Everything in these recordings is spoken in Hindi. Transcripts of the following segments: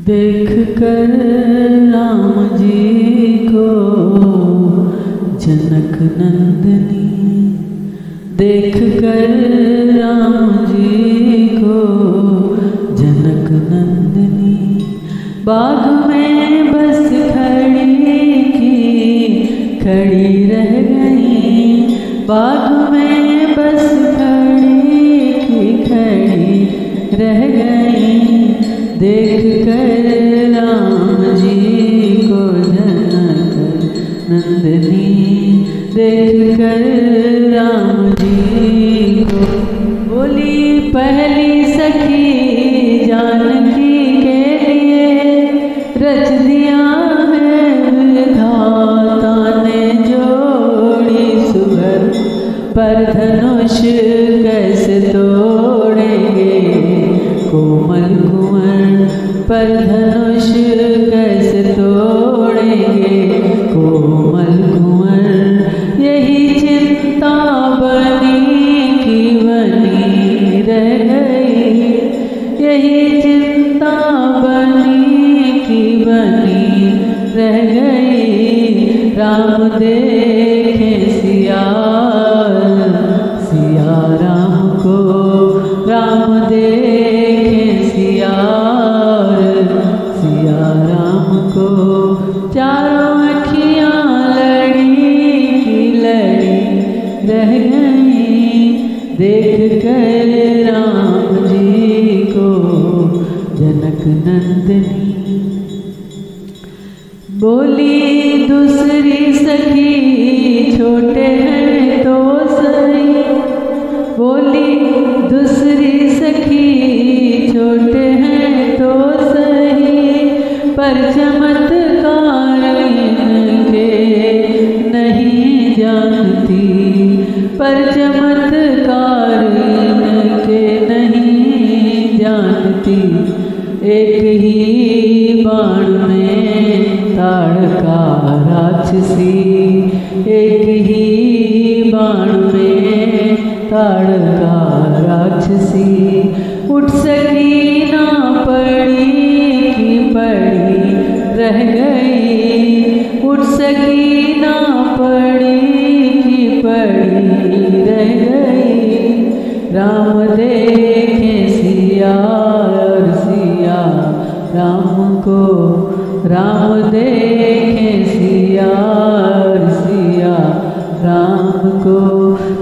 देख कर राम जी को जनक नंदनी, देख कर राम जी को जनक नंदनी, बाग में बस खड़ी की खड़ी रह गई, बाग में बस खड़ी की खड़ी रह गई, देख कर राम जी को जनक नंदनी, देख कर राम जी को। बोली पहली सखी जानकी के लिए, रच दिया है विधाता ने जोड़ी सुगर, पर धनुष कैसे तोड़ेंगे कोमल कुंवर, पर धनुष कैसे तोड़ेंगे कोमल कुंवर, यही चिंता बनी की बनी रह गई, यही चिंता बनी की बनी रह गई, राम देखे सिया सिया राम को, राम देखे सिया सिया राम को, चारों अखियाँ लड़ी की लड़ी रह गई, देख कर राम जी को जनक नंदनी। बोली दूसरी सखी छोटे हैं तो सही, बोली दूसरी सखी छोटे हैं तो सही, पर चमत्कार इनके नहीं जानती, पर चमत्कार इनके नहीं जानती, एक ही बाण में ताड़का राक्षसी, एक ही बाण में ताड़का राक्षसी, उठ सकी ना पड़ी की पड़ी रह गई, उठ सकी ना पड़ी की पड़ी रह गई, राम देखे सिया और सिया राम को, राम देखे सिया और सिया राम को,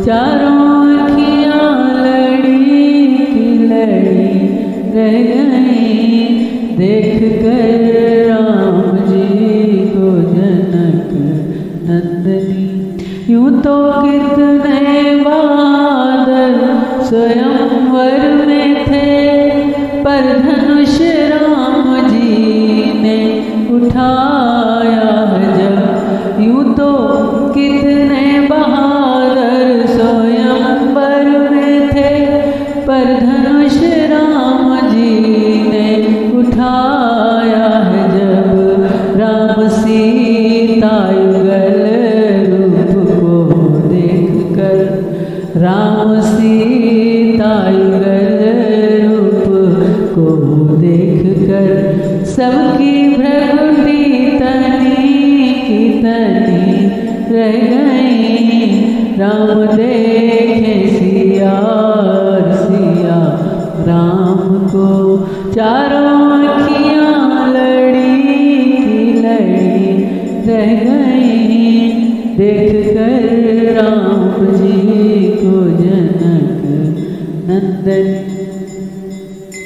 चारों अखियाँ लड़ी की लड़ी रह गई, देख कर राम जी को जनक नंदनी। यूं तो कितने बादल स्वयंवर में थे, पर धनुष राम जी ने उठाया जब, यूं तो कितने बहादुर स्वयंवर में थे, पर धनुष राम जी ने उठाया है जब, राम सीता युगल रूप को देख कर, राम सीता युगल रूप को देख कर, सबकी भ्रगुटी तनी की तनी रह गई, राम देखे सिया और सिया राम को, चारों अखियाँ लड़ी की लड़ी रह गई, देख कर राम जी